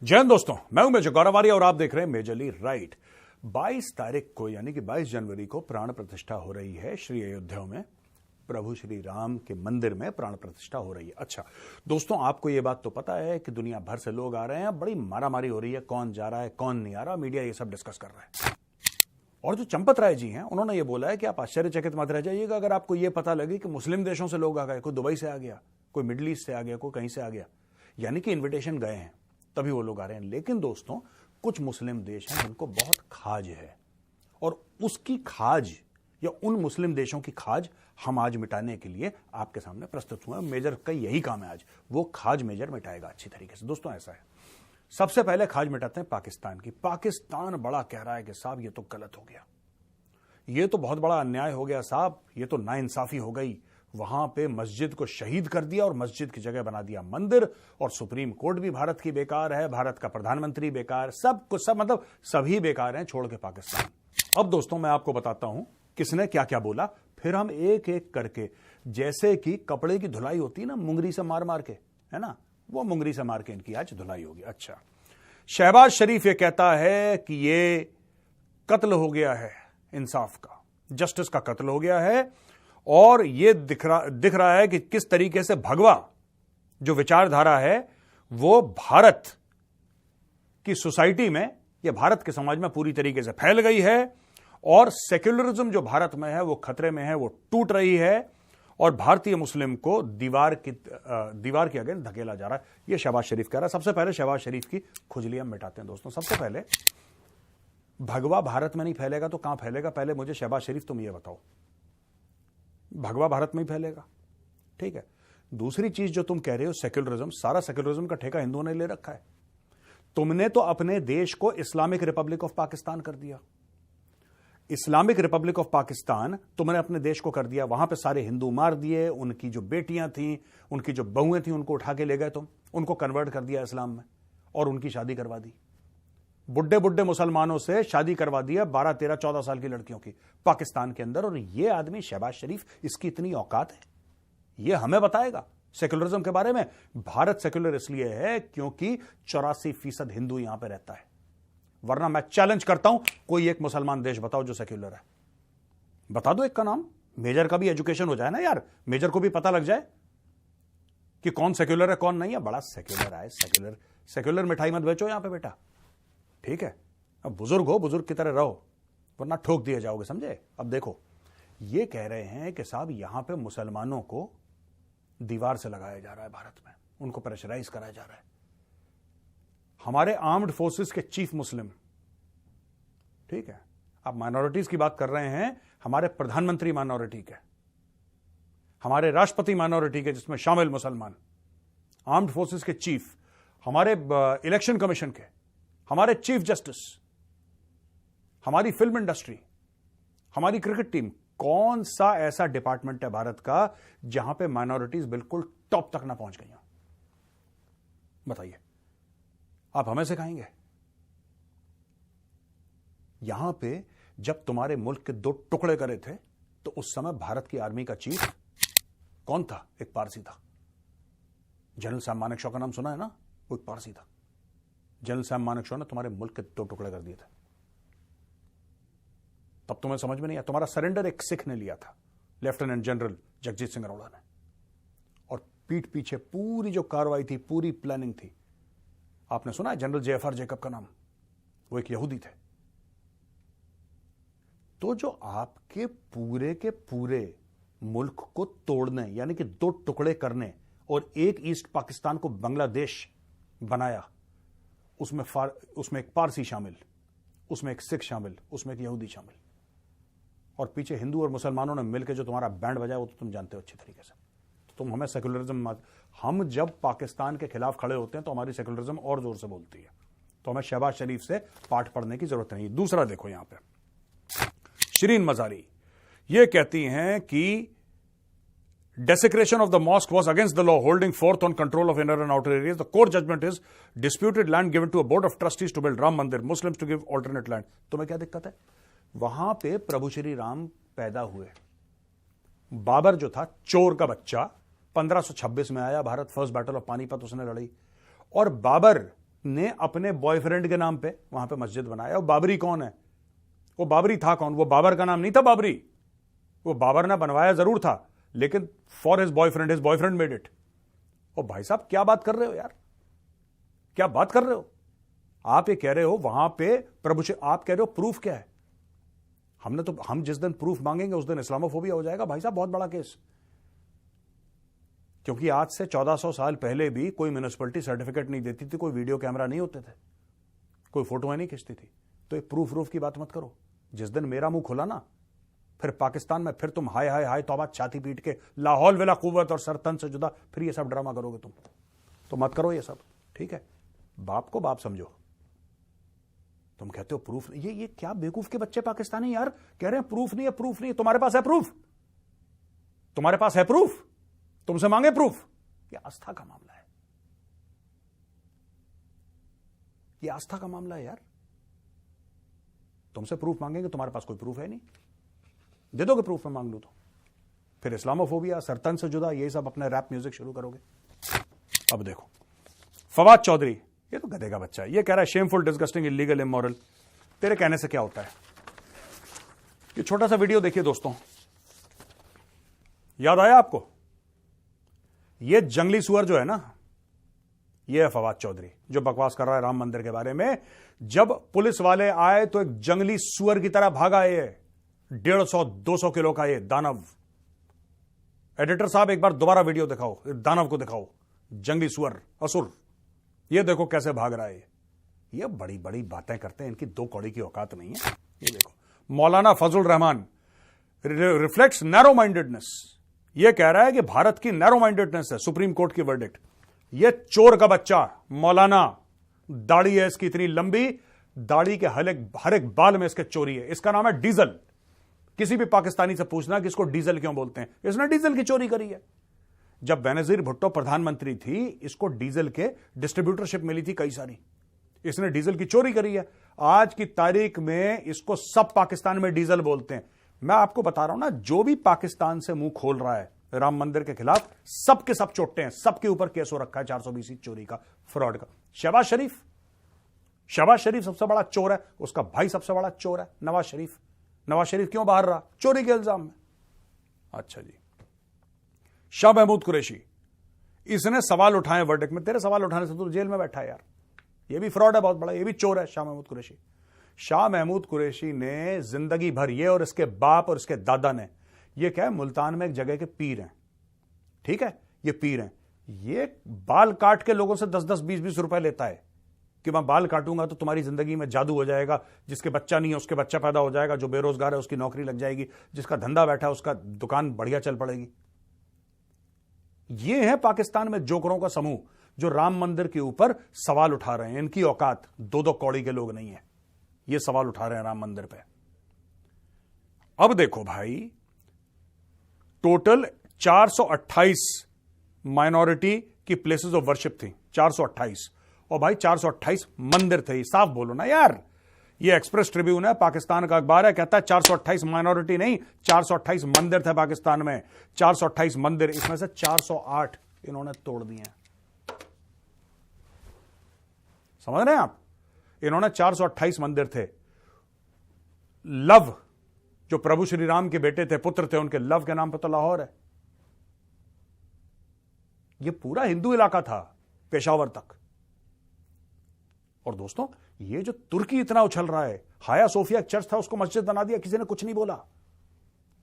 जय हिंद दोस्तों, मैं हूं मेजर गौरव और आप देख रहे हैं मेजरली राइट। 22 तारीख को यानी कि 22 जनवरी को प्राण प्रतिष्ठा हो रही है श्री अयोध्या में। प्रभु श्री राम के मंदिर में प्राण प्रतिष्ठा हो रही है। अच्छा दोस्तों, आपको यह बात तो पता है कि दुनिया भर से लोग आ रहे हैं, बड़ी मारामारी हो रही है, कौन जा रहा है कौन नहीं आ रहा, मीडिया ये सब डिस्कस कर रहा है। और जो चंपत राय जी हैं, उन्होंने ये बोला है कि आप आश्चर्यचकित मत रह जाइएगा अगर आपको यह पता लगे कि मुस्लिम देशों से लोग आ गए, कोई दुबई से आ गया, कोई मिडिल ईस्ट से आ गया, कोई कहीं से आ गया, यानी कि इन्विटेशन गए हैं तभी वो लोग आ रहे हैं। लेकिन दोस्तों, कुछ मुस्लिम देश हैं जिनको बहुत खाज है, और उसकी खाज या उन मुस्लिम देशों की खाज हम आज मिटाने के लिए आपके सामने प्रस्तुत हुए। मेजर का यही काम है, आज वो खाज मेजर मिटाएगा अच्छी तरीके से। दोस्तों ऐसा है, सबसे पहले खाज मिटाते हैं पाकिस्तान की। पाकिस्तान बड़ा कह रहा है कि साहब ये तो गलत हो गया, ये तो बहुत बड़ा अन्याय हो गया साहब, ये तो नाइंसाफी हो गई। वहां पे मस्जिद को शहीद कर दिया और मस्जिद की जगह बना दिया मंदिर, और सुप्रीम कोर्ट भी भारत की बेकार है, भारत का प्रधानमंत्री बेकार, सब कुछ सब मतलब सभी बेकार हैं छोड़ के पाकिस्तान। अब दोस्तों मैं आपको बताता हूं किसने क्या क्या बोला, फिर हम एक एक करके, जैसे कि कपड़े की धुलाई होती है ना मुंगरी से मार मार के, है ना, वो मुंगरी से मार के इनकी आज धुलाई होगी। अच्छा, शहबाज शरीफ ये कहता है कि ये कत्ल हो गया है, इंसाफ का, जस्टिस का कत्ल हो गया है, और ये दिख रहा है कि किस तरीके से भगवा जो विचारधारा है वो भारत की सोसाइटी में या भारत के समाज में पूरी तरीके से फैल गई है, और सेक्युलरिज्म जो भारत में है वो खतरे में है, वो टूट रही है, और भारतीय मुस्लिम को दीवार के आगे धकेला जा रहा है। ये शहबाज शरीफ कह रहा है। सबसे पहले शहबाज शरीफ की खुजली हम मिटाते हैं दोस्तों। सबसे पहले, भगवा भारत में नहीं फैलेगा तो कहां फैलेगा? पहले मुझे शहबाज शरीफ तुम ये बताओ, भगवा भारत में ही फैलेगा, ठीक है। दूसरी चीज जो तुम कह रहे हो सेक्युलरिज्म, सारा सेक्युलरिज्म का ठेका हिंदुओं ने ले रखा है। तुमने तो अपने देश को इस्लामिक रिपब्लिक ऑफ पाकिस्तान कर दिया। इस्लामिक रिपब्लिक ऑफ पाकिस्तान तुमने अपने देश को कर दिया, वहां पे सारे हिंदू मार दिए, उनकी जो बेटियां थीं, उनकी जो बहुएं थीं, उनको उठा के ले गए तुम, उनको कन्वर्ट कर दिया इस्लाम में, और उनकी शादी करवा दी। बुड्ढे बुड्ढे मुसलमानों से शादी करवा दिया 12, 13, 14 साल की लड़कियों की पाकिस्तान के अंदर। और ये आदमी शहबाज शरीफ, इसकी इतनी औकात है, ये हमें बताएगा सेक्युलरिज्म के बारे में। भारत सेक्युलर इसलिए है क्योंकि 84% हिंदू यहां पे रहता है, वरना मैं चैलेंज करता हूं, कोई एक मुसलमान देश बताओ जो सेक्युलर है, बता दो एक का नाम। मेजर का भी एजुकेशन हो जाए ना यार, मेजर को भी पता लग जाए कि कौन सेक्युलर है कौन नहीं है। बड़ा सेक्युलर है, सेक्युलर मिठाई मत बेचो यहां पे बेटा, ठीक है। अब बुजुर्ग हो, बुजुर्ग की तरह रहो, वरना ठोक दिए जाओगे, समझे। अब देखो, ये कह रहे हैं कि साहब यहां पे मुसलमानों को दीवार से लगाया जा रहा है, भारत में उनको प्रेशराइज कराया जा रहा है। हमारे आर्म्ड फोर्सेस के चीफ मुस्लिम, ठीक है, आप माइनॉरिटीज की बात कर रहे हैं, हमारे प्रधानमंत्री माइनॉरिटी के, हमारे राष्ट्रपति माइनॉरिटी के, जिसमें शामिल मुसलमान, आर्म्ड फोर्सेस के चीफ, हमारे इलेक्शन कमीशन के, हमारे चीफ जस्टिस, हमारी फिल्म इंडस्ट्री, हमारी क्रिकेट टीम, कौन सा ऐसा डिपार्टमेंट है भारत का जहां पे माइनॉरिटीज बिल्कुल टॉप तक ना पहुंच गई हो? बताइए, आप हमें सिखाएंगे? यहां पे जब तुम्हारे मुल्क के 2 टुकड़े करे थे तो उस समय भारत की आर्मी का चीफ कौन था? एक पारसी था, जनरल सैम मानेकशॉ का नाम सुना है ना, वो एक पारसी था। जनरल सैम मानेकशॉ ने तुम्हारे मुल्क के 2 टुकड़े कर दिए थे, तब तुम्हें समझ में नहीं आया। तुम्हारा सरेंडर एक सिख ने लिया था, लेफ्टिनेंट जनरल जगजीत सिंह अरोड़ा ने, और पीठ पीछे पूरी जो कार्रवाई थी, पूरी प्लानिंग थी। आपने सुना है जनरल JFR जेकब का नाम, वो एक यहूदी थे। तो जो आपके पूरे के पूरे मुल्क को तोड़ने, यानी कि 2 टुकड़े करने और एक ईस्ट पाकिस्तान को बांग्लादेश बनाया, उसमें एक पारसी शामिल, उसमें एक सिख शामिल, उसमें एक यहूदी शामिल, और पीछे हिंदू और मुसलमानों ने मिलकर जो तुम्हारा बैंड बजाया वो तो तुम जानते हो अच्छी तरीके से। तो तुम हमें सेक्युलरिज्म, हम जब पाकिस्तान के खिलाफ खड़े होते हैं तो हमारी सेक्युलरिज्म और जोर से बोलती है, तो हमें शहबाज शरीफ से पाठ पढ़ने की जरूरत नहीं। दूसरा देखो, यहां पे शिरीन मजारी ये कहती हैं कि desecration of the mosque was against the law, holding forth on control of inner and outer areas. The court judgment is disputed land given to a board of trustees to build Ram Mandir, Muslims to give alternate land. तुम्हें क्या दिक्कत है? वहां पे प्रभु श्री राम पैदा हुए, बाबर जो था चोर का बच्चा 1526 में आया Bharat, first battle of Panipat उसने लड़ी, और बाबर ने अपने बॉयफ्रेंड के नाम पे वहां पे मस्जिद बनाया। और बाबरी कौन है? वो बाबरी था कौन? वो बाबर का नाम नहीं था बाबरी। वो बाबर ने बनवाया जरूर था, लेकिन for his boyfriend made it. और भाई साहब क्या बात कर रहे हो यार, क्या बात कर रहे हो? आप ये कह रहे हो वहां पे प्रभु से, आप कह रहे हो प्रूफ क्या है? हम जिस दिन प्रूफ मांगेंगे उस दिन इस्लामोफोबिया हो जाएगा भाई साहब, बहुत बड़ा केस। क्योंकि आज से 1400 साल पहले भी कोई म्यूनिसिपैलिटी सर्टिफिकेट नहीं देती थी, कोई वीडियो कैमरा नहीं होते थे, कोई फोटोएं नहीं खींचती थी। तो ये प्रूफ की बात मत करो। जिस दिन मेरा मुंह खुला ना, फिर पाकिस्तान में फिर तुम हाय हाय हाय तौबा छाती पीट के लाहौल वेला कुव्वत और सरतन से जुदा, फिर ये सब ड्रामा करोगे तुम। तो मत करो ये सब, ठीक है? बाप को बाप समझो। तुम कहते हो प्रूफ, ये क्या बेवकूफ के बच्चे पाकिस्तानी यार कह रहे हैं प्रूफ नहीं है, प्रूफ नहीं है। तुम्हारे पास है प्रूफ? तुम्हारे पास है प्रूफ? तुमसे मांगे प्रूफ? ये आस्था का मामला है, ये आस्था का मामला है यार। तुमसे प्रूफ मांगेंगे, तुम्हारे पास कोई प्रूफ है नहीं, दे दोगे प्रूफ में मांग लूं तो फिर इस्लामोफोबिया, सरतन से जुदा, ये सब अपने रैप म्यूजिक शुरू करोगे। अब देखो फवाद चौधरी, ये तो गधे का बच्चा है, ये कह रहा है शेमफुल, डिस्गस्टिंग, इलीगल, इमोरल। तेरे कहने से क्या होता है? ये छोटा सा वीडियो देखिए दोस्तों, याद आया आपको? ये जंगली सुअर जो है ना, ये है फवाद चौधरी जो बकवास कर रहा है राम मंदिर के बारे में। जब पुलिस वाले आए तो एक जंगली सुअर की तरह भागा। ये 150-200 किलो का ये दानव। एडिटर साहब एक बार दोबारा वीडियो दिखाओ, दानव को दिखाओ, जंगली सुअर, असुर। ये देखो कैसे भाग रहा है। ये बड़ी बड़ी बातें करते हैं, इनकी दो कौड़ी की औकात नहीं है। ये देखो मौलाना फजल रहमान रिफ्लेक्ट्स नैरो माइंडेडनेस। ये कह रहा है कि भारत की नैरो माइंडेडनेस है सुप्रीम कोर्ट की वर्डिक्ट। ये चोर का बच्चा मौलाना, दाढ़ी है इसकी इतनी लंबी, दाढ़ी के हर एक बाल में इसके चोरी है। इसका नाम है डीजल। किसी भी पाकिस्तानी से पूछना कि इसको डीजल क्यों बोलते हैं, इसने डीजल की चोरी करी है। जब बेनजीर भुट्टो प्रधानमंत्री थी, इसको डीजल के डिस्ट्रीब्यूटरशिप मिली थी कई सारी, इसने डीजल की चोरी करी है। आज की तारीख में इसको सब पाकिस्तान में डीजल बोलते हैं। मैं आपको बता रहा हूं ना, जो भी पाकिस्तान से मुंह खोल रहा है राम मंदिर के खिलाफ, सबके सब चोटते हैं, सबके ऊपर केस हो रखा है 420 चोरी का, फ्रॉड का। शहबाज शरीफ सबसे बड़ा चोर है, उसका भाई सबसे बड़ा चोर है नवाज शरीफ क्यों बाहर रहा? चोरी के इल्जाम में। अच्छा जी, शाह महमूद कुरैशी, इसने सवाल उठाए वर्डिक्ट में। तेरे सवाल उठाने से तो जेल में बैठा है यार। ये भी फ्रॉड है बहुत बड़ा, ये भी चोर है शाह महमूद कुरैशी ने जिंदगी भर, ये और इसके बाप और इसके दादा ने, ये क्या है, मुल्तान में एक जगह के पीर हैं, ठीक है, ये पीर हैं, ये बाल काट के लोगों से 10-10, 20-20 रुपए लेता है कि मैं बाल काटूंगा तो तुम्हारी जिंदगी में जादू हो जाएगा, जिसके बच्चा नहीं है उसके बच्चा पैदा हो जाएगा, जो बेरोजगार है उसकी नौकरी लग जाएगी, जिसका धंधा बैठा है उसका दुकान बढ़िया चल पड़ेगी। ये है पाकिस्तान में जोकरों का समूह जो राम मंदिर के ऊपर सवाल उठा रहे हैं। इनकी औकात 2-2 कौड़ी के लोग नहीं है, ये सवाल उठा रहे हैं राम मंदिर पे। अब देखो भाई, टोटल 428 माइनॉरिटी की प्लेसेस ऑफ वर्शिप थी, 428। और भाई 428 मंदिर थे। साफ बोलो ना यार, ये एक्सप्रेस ट्रिब्यून है, पाकिस्तान का अखबार है, कहता है 428 माइनॉरिटी नहीं, 428 मंदिर थे पाकिस्तान में। 428 मंदिर, इसमें से 408 इन्होंने तोड़ दिए हैं। समझ रहे हैं आप? इन्होंने 428 मंदिर थे। लव, जो प्रभु श्री राम के बेटे थे, पुत्र थे, उनके लव के नाम पर तो लाहौर है। यह पूरा हिंदू इलाका था पेशावर तक। और दोस्तों, ये जो तुर्की इतना उछल रहा है, हाया सोफिया चर्च था, उसको मस्जिद बना दिया, किसी ने कुछ नहीं बोला,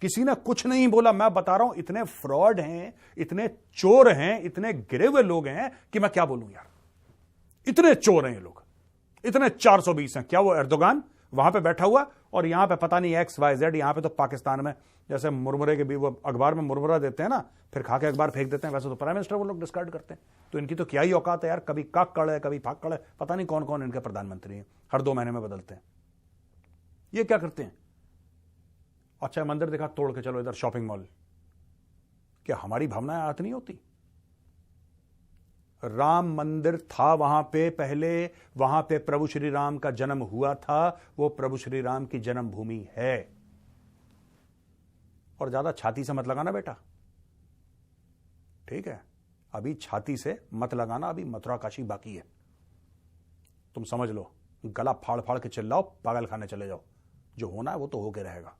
किसी ने कुछ नहीं बोला। मैं बता रहा हूं, इतने फ्रॉड हैं, इतने चोर हैं, इतने गिरे हुए लोग हैं कि मैं क्या बोलूं यार। इतने चोर हैं ये लोग, इतने 420 हैं। क्या वो एर्दोगान वहां पे बैठा हुआ और यहां पे पता नहीं XYZ, यहां पे तो पाकिस्तान में जैसे मुरमुरे के भी, वो अखबार में मुरमुरा देते हैं ना, फिर खा के अखबार फेंक देते हैं, वैसे तो प्राइम मिनिस्टर वो लोग डिस्कार्ड करते हैं। तो इनकी तो क्या ही औकात है यार, कभी काकड़ है, कभी फाकड़ है, पता नहीं कौन कौन इनके प्रधानमंत्री हैं, हर 2 महीने में बदलते हैं। ये क्या करते हैं? अच्छा मंदिर दिखा, तोड़ के चलो इधर शॉपिंग मॉल। क्या हमारी भावनाएं आती नहीं होती? राम मंदिर था वहां पे पहले, वहां पे प्रभु श्री राम का जन्म हुआ था, वो प्रभु श्री राम की जन्मभूमि है। और ज्यादा छाती से मत लगाना बेटा, ठीक है? अभी छाती से मत लगाना, अभी मथुरा काशी बाकी है। तुम समझ लो, गला फाड़ फाड़ के चिल्लाओ, पागल खाने चले जाओ, जो होना है वो तो होके रहेगा।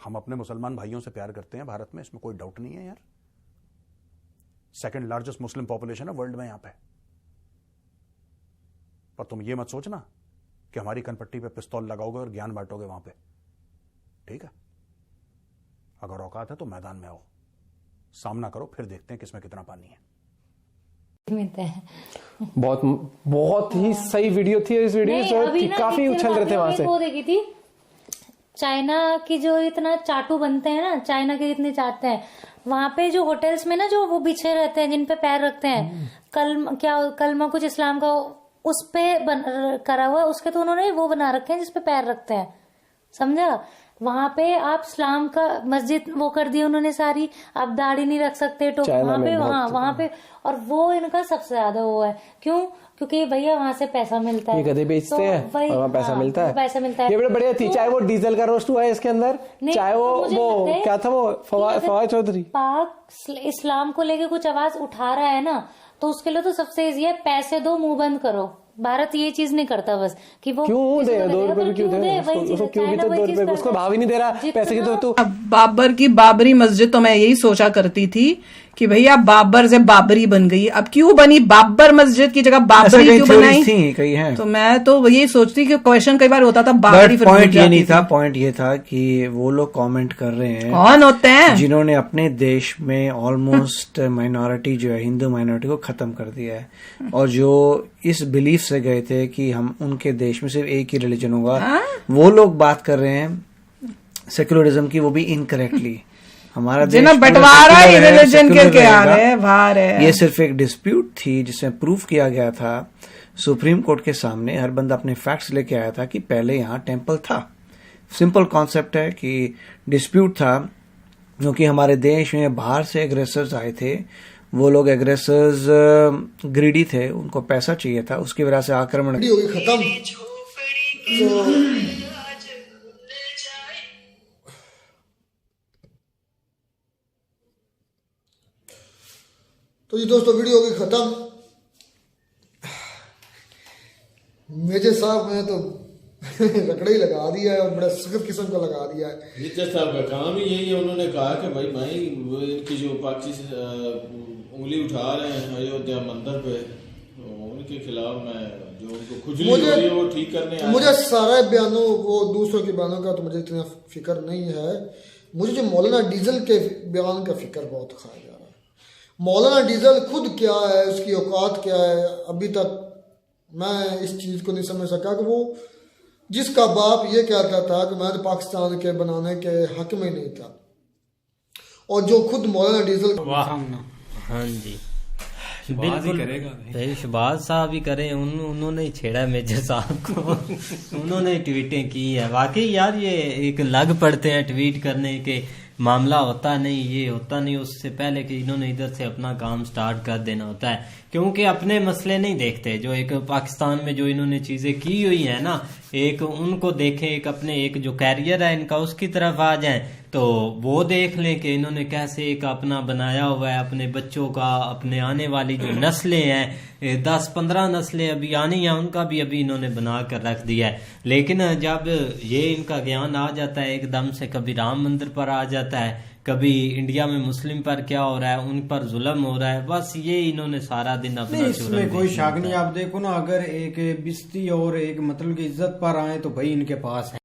हम अपने मुसलमान भाइयों से प्यार करते हैं भारत में, इसमें कोई डाउट नहीं है यार। सेकंड लार्जेस्ट मुस्लिम पॉपुलेशन है वर्ल्ड में यहां पे। पर तुम ये मत सोचना कि हमारी कनपट्टी पे पिस्तौल लगाओगे और ज्ञान बांटोगे वहां पे, ठीक है? अगर औकात है तो मैदान में आओ, सामना करो, फिर देखते हैं किसमें कितना पानी है। मिलते हैं। बहुत बहुत ही सही वीडियो थी इस वीडियो जो काफी उछल रहे थे वहां से। वो देखी थी चाइना की, जो इतना चाटू बनते हैं ना, चाइना के जितने चाटते हैं, वहां पे जो होटल्स में ना जो वो बिछे रहते हैं, जिन पे पैर रखते हैं, कलमा कुछ इस्लाम का उस पे करा हुआ, उसके तो उन्होंने वो बना रखे हैं जिसपे पैर रखते हैं, समझा? वहां पे आप इस्लाम का मस्जिद वो कर दी उन्होंने सारी, आप दाढ़ी नहीं रख सकते टोपी वहां पे, वहां पे। और वो इनका सबसे ज्यादा वो है, क्यों? क्योंकि भैया वहां से पैसा मिलता है, ये गधे बेचते हैं और वहाँ पैसा मिलता है, पैसा मिलता है। ये बड़े बढ़िया थी, चाहे वो डीजल का रोस्ट हुआ है इसके अंदर, चाहे वो क्या था, वो फवाद चौधरी पाक इस्लाम को लेके कुछ आवाज उठा रहा है ना, तो उसके लिए तो सबसे इजी है, पैसे दो, मुंह बंद करो। भारत ये चीज नहीं करता बस कि वो क्यों दे, 2 रुपए भी क्यों दे, उसको क्यों भी तो 2 रुपए, उसको भाव ही नहीं दे रहा पैसे की। तो बाबर की बाबरी मस्जिद, तो मैं यही सोचा करती थी कि भैया बाबर से बाबरी बन गई, अब क्यों बनी बाबर मस्जिद की जगह बाबरी क्यों बनाई थी कहीं है? तो मैं तो यही सोचती कि क्वेश्चन कई बार होता था बाबरी, पॉइंट ये नहीं था, पॉइंट ये था कि वो लोग कमेंट कर रहे हैं, कौन होते हैं जिन्होंने अपने देश में ऑलमोस्ट माइनॉरिटी जो है, हिंदू माइनॉरिटी को खत्म कर दिया है, और जो इस बिलीफ से गए थे कि हम उनके देश में सिर्फ एक ही रिलीजन होगा, वो लोग बात कर रहे हैं सेक्युलरिज्म की, वो भी इनकरेक्टली। हमारा देश बंटवारा ही रिलीजन के आ रहे बाहर है। ये सिर्फ एक डिस्प्यूट थी जिसमें प्रूफ किया गया था सुप्रीम कोर्ट के सामने, हर बंदा अपने फैक्ट्स लेके आया था कि पहले यहाँ टेम्पल था। सिंपल कॉन्सेप्ट है कि डिस्प्यूट था, क्योंकि हमारे देश में बाहर से एग्रेसर्स आए थे, वो लोग एग्रेसर्स ग्रीडी थे, उनको पैसा चाहिए था, उसकी वजह से आक्रमण खत्म। तो जी दोस्तों, वीडियो होगी खत्म। मेजर साहब ने तो रकड़ा ही लगा दिया है और बड़ा सख्त किस्म का लगा दिया है। मेजर साहब का काम ही यही है, उन्होंने कहा कि भाई इनकी जो पाकिस्तान उंगली उठा रहे हैं अयोध्या मंदिर पे, उनके खिलाफ मैं जो उनको खुजली हो रही है वो ठीक करने आया। मुझे सारे बयानों वो दूसरों के बयानों का तो मुझे इतना फिक्र नहीं है, मुझे जो मौलाना डीजल के बयान का फिक्र बहुत खाया जा रहा है। मौलाना डीजल खुद क्या है, उसकी औकात क्या है, अभी तक मैं इस चीज़ को नहीं समझ सका कि वो जिसका बाप ये कहता था कि मैं तो पाकिस्तान के बनाने के हक में नहीं था, और जो खुद मौलाना डीजल हाँ जी बिल्कुल भाई, शहबाज साहब ही करें, उन्होंने ही छेड़ा मेजर साहब को उन्होंने ट्वीटें की है। वाकई यार ये एक लग पड़ते हैं ट्वीट करने के, मामला होता नहीं, ये होता नहीं, उससे पहले कि इन्होंने इधर से अपना काम स्टार्ट कर देना होता है, क्योंकि अपने मसले नहीं देखते। जो एक पाकिस्तान में जो इन्होंने चीजें की हुई है ना, एक उनको देखें, एक अपने एक जो कैरियर है इनका उसकी तरफ आ जाएं तो वो देख लें कि इन्होंने कैसे एक अपना बनाया हुआ है, अपने बच्चों का, अपने आने वाली जो नस्लें हैं, 10-15 नस्लें अभी आनी हैं, उनका भी अभी इन्होंने बना कर रख दिया है। लेकिन जब ये इनका ज्ञान आ जाता है एकदम से, कभी राम मंदिर पर आ जाता है, कभी इंडिया में मुस्लिम पर क्या हो रहा है, उन पर जुल्म हो रहा है, बस ये इन्होंने सारा दिन अपना इसमें कोई शक नहीं। आप देखो ना, अगर एक बिस्ती और एक मतलब की इज्जत पर आए तो भाई इनके पास है।